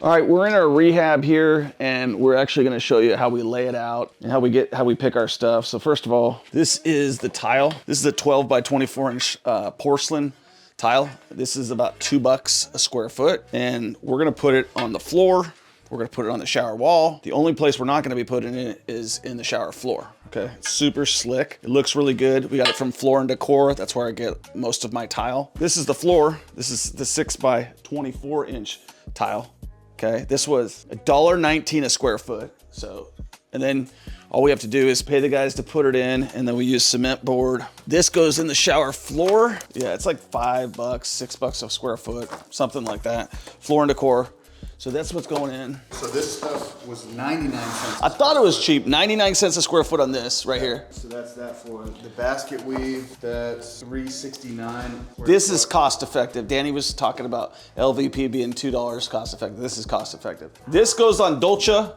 All right, we're in our rehab here, and we're actually gonna show you how we lay it out and how we pick our stuff. So first of all, this is the tile. This is a 12 by 24 inch porcelain tile. This is about $2 a square foot, and we're gonna put it on the floor. We're gonna put it on the shower wall. The only place we're not gonna be putting it is in the shower floor, okay? It's super slick. It looks really good. We got it from Floor Decor. That's where I get most of my tile. This is the floor. This is the 6 by 24 inch tile, okay? This was $1.19 a square foot. So, and then all we have to do is pay the guys to put it in, and then we use cement board. This goes in the shower floor. Yeah, it's like $5, $6 a square foot, something like that. Floor Decor. So that's what's going in. So this stuff was 99 cents. I thought it was cheap. 99 cents a square foot on this right here. So that's that for the basket weave. That's $3.69. This is cost effective. Danny was talking about LVP being $2 cost effective. This is cost effective. This goes on Dolce,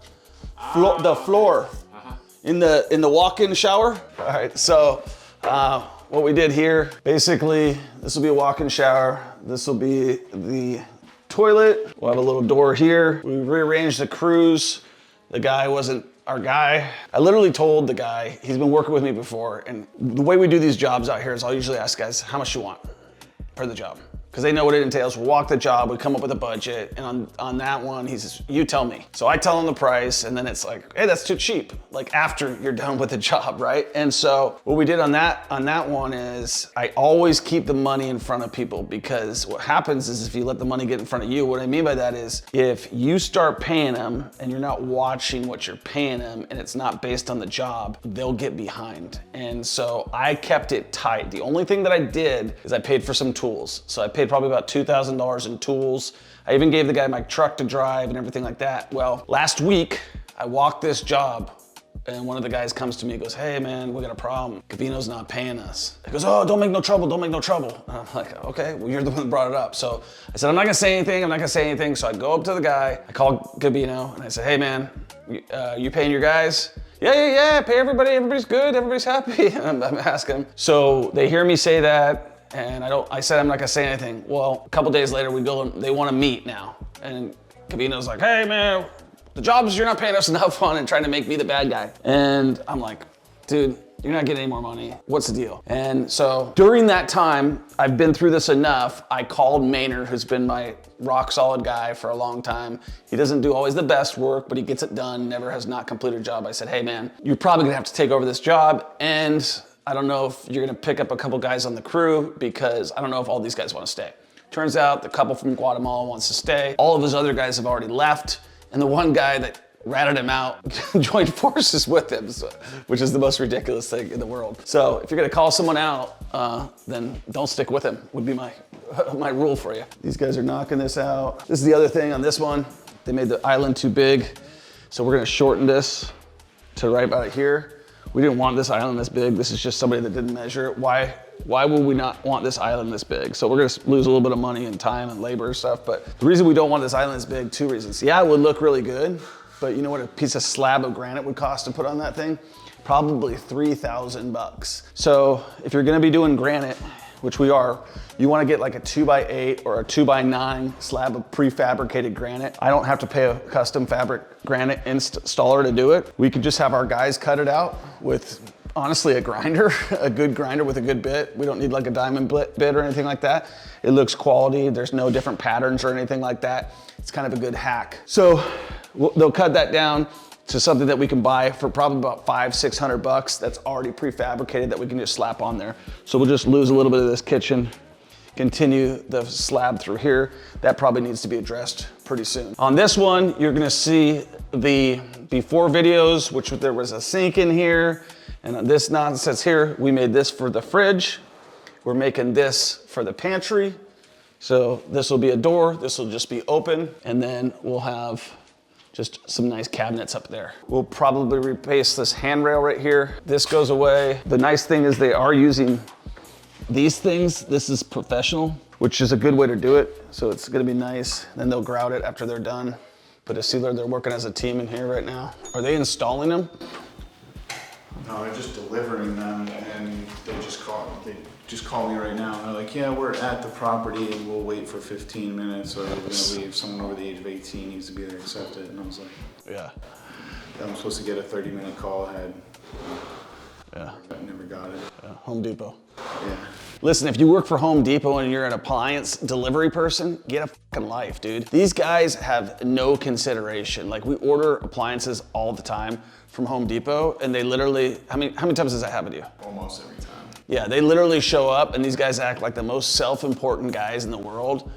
the floor in the walk-in shower. All right, so what we did here, basically, this will be a walk-in shower. This will be the toilet. We'll have a little door here. We rearranged the crews. The guy wasn't our guy. I literally told the guy, he's been working with me before, and the way we do these jobs out here is I'll usually ask guys, how much you want for the job? Because they know what it entails. We walk the job, we come up with a budget, and on that one, he says, you tell me. So I tell him the price, and then it's like, hey, that's too cheap. Like after you're done with the job, right? And so what we did on that one is I always keep the money in front of people, because what happens is if you let the money get in front of you, what I mean by that is if you start paying them and you're not watching what you're paying them and it's not based on the job, they'll get behind. And so I kept it tight. The only thing that I did is I paid for some tools. So I paid probably about $2,000 in tools. I even gave the guy my truck to drive and everything like that. Well, last week I walked this job and one of the guys comes to me and goes, hey man, we got a problem. Cavino's not paying us. He goes, oh, don't make no trouble, don't make no trouble. And I'm like, okay, well you're the one that brought it up. So I said, I'm not gonna say anything, So I go up to the guy, I call Cavino and I said, hey man, you paying your guys? Yeah, pay everybody, everybody's good, everybody's happy. I'm asking him. So they hear me say that, and I said I'm not gonna say anything. Well, a couple days later we go and they wanna meet now. And Cavino's like, hey man, the jobs you're not paying us enough on and trying to make me the bad guy. And I'm like, dude, you're not getting any more money. What's the deal? And so during that time, I've been through this enough. I called Maynard, who's been my rock solid guy for a long time. He doesn't do always the best work, but he gets it done, never has not completed a job. I said, hey man, you're probably gonna have to take over this job, and I don't know if you're gonna pick up a couple guys on the crew, because I don't know if all these guys wanna stay. Turns out the couple from Guatemala wants to stay. All of his other guys have already left, and the one guy that ratted him out joined forces with him, which is the most ridiculous thing in the world. So if you're gonna call someone out, then don't stick with him, would be my rule for you. These guys are knocking this out. This is the other thing on this one. They made the island too big, so we're gonna shorten this to right about here. We didn't want this island this big. This is just somebody that didn't measure it. Why would we not want this island this big? So we're gonna lose a little bit of money and time and labor and stuff, but the reason we don't want this island this big, two reasons. Yeah, it would look really good, but you know what a piece of slab of granite would cost to put on that thing? Probably $3,000. So if you're gonna be doing granite, which we are, you wanna get like a 2x8 or a 2x9 slab of prefabricated granite. I don't have to pay a custom fabric granite installer to do it. We could just have our guys cut it out with, honestly, a grinder, a good grinder with a good bit. We don't need like a diamond bit or anything like that. It looks quality. There's no different patterns or anything like that. It's kind of a good hack. So they'll cut that down to something that we can buy for probably about $500-600 that's already prefabricated that we can just slap on there. So we'll just lose a little bit of this kitchen, continue the slab through here. That probably needs to be addressed pretty soon. On this one, you're gonna see the before videos, which there was a sink in here, and on this nonsense here, we made this for the fridge. We're making this for the pantry. So this will be a door, this will just be open, and then we'll have just some nice cabinets up there. We'll probably replace this handrail right here. This goes away. The nice thing is they are using these things. This is professional, which is a good way to do it. So it's gonna be nice. Then they'll grout it after they're done. Put a sealer, they're working as a team in here right now. Are they installing them? No, they're just delivering them, and they just just call me right now. And they're like, yeah, we're at the property and we'll wait for 15 minutes or we're gonna leave. Someone over the age of 18 needs to be there to accept it. And I was like, Yeah. I'm supposed to get a 30-minute call ahead. Yeah. I never got it. Yeah. Home Depot. Yeah. Listen, if you work for Home Depot and you're an appliance delivery person, get a fucking life, dude. These guys have no consideration. Like, we order appliances all the time from Home Depot, and they literally, how many times does that happen to you? Almost every time. Yeah, they literally show up, and these guys act like the most self-important guys in the world.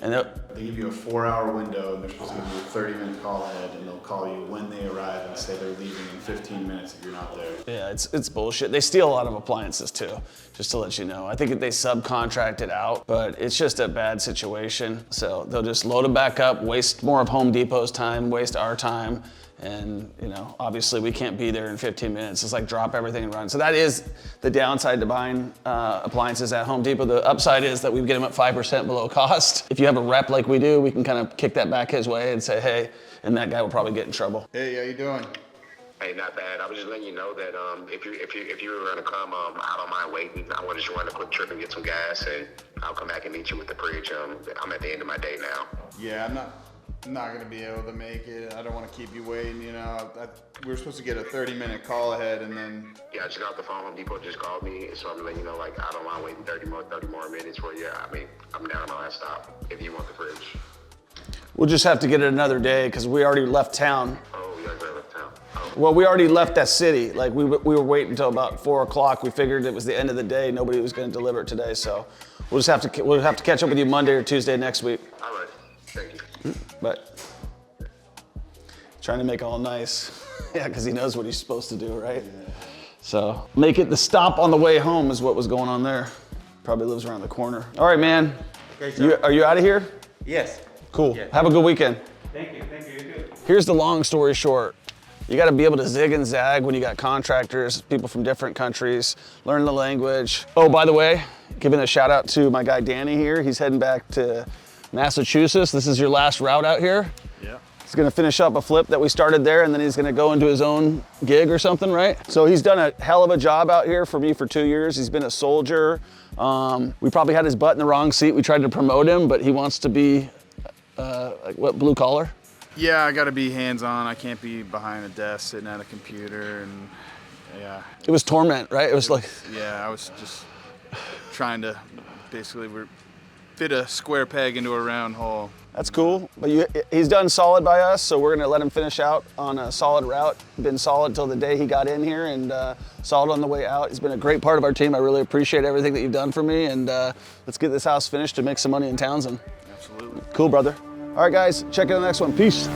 And they give you a 4-hour window, and they're supposed to give you a 30-minute call ahead, and they'll call you when they arrive and say they're leaving in 15 minutes if you're not there. yeah, it's bullshit. They steal a lot of appliances too, just to let you know. I think they subcontract it out, but it's just a bad situation. So they'll just load them back up, waste more of Home Depot's time, waste our time. And, you know, obviously we can't be there in 15 minutes. It's like drop everything and run. So that is the downside to buying appliances at Home Depot. The upside is that we get them at 5% below cost. If you have a rep like we do, we can kind of kick that back his way and say, hey, and that guy will probably get in trouble. Hey, how you doing? Hey, not bad. I was just letting you know that if you were gonna come, I don't mind waiting. I want to just run a quick trip and get some gas, and I'll come back and meet you with the fridge. I'm at the end of my day now. Yeah, I'm not gonna be able to make it. I don't want to keep you waiting. You know, we were supposed to get a 30-minute call ahead, and then. Yeah, I just got off the phone. Home Depot just called me, so I'm letting you know, like, I don't mind waiting 30 more minutes for you. I mean, I'm down to my last stop if you want the fridge. We'll just have to get it another day because we already left town. Oh, you guys are left town. Oh. Well, we already left that city. Like we were waiting until about 4 o'clock. We figured it was the end of the day. Nobody was going to deliver it today, so we'll have to catch up with you Monday or Tuesday next week. All right, thank you. But trying to make it all nice, yeah, because he knows what he's supposed to do, right? Yeah. So make it the stop on the way home is what was going on there. Probably lives around the corner. All right, man. Okay, are you out of here? Yes. Cool. Yes. Have a good weekend. Thank you. Thank you. You too. Here's the long story short. You got to be able to zig and zag when you got contractors, people from different countries, learn the language. Oh, by the way, giving a shout out to my guy Danny here. He's heading back to Massachusetts. This is your last route out here. Yeah. He's gonna finish up a flip that we started there, and then he's gonna go into his own gig or something, right? So he's done a hell of a job out here for me for 2 years. He's been a soldier. We probably had his butt in the wrong seat. We tried to promote him, but he wants to be, blue collar? Yeah, I gotta be hands-on. I can't be behind a desk sitting at a computer, and yeah. It was torment, right? It was like. Yeah, I was just trying to basically fit a square peg into a round hole. That's cool, but he's done solid by us, so we're gonna let him finish out on a solid route. Been solid till the day he got in here, and solid on the way out. He's been a great part of our team. I really appreciate everything that you've done for me, and let's get this house finished to make some money in Townsend. Absolutely. Cool, brother. All right, guys, check in the next one. Peace.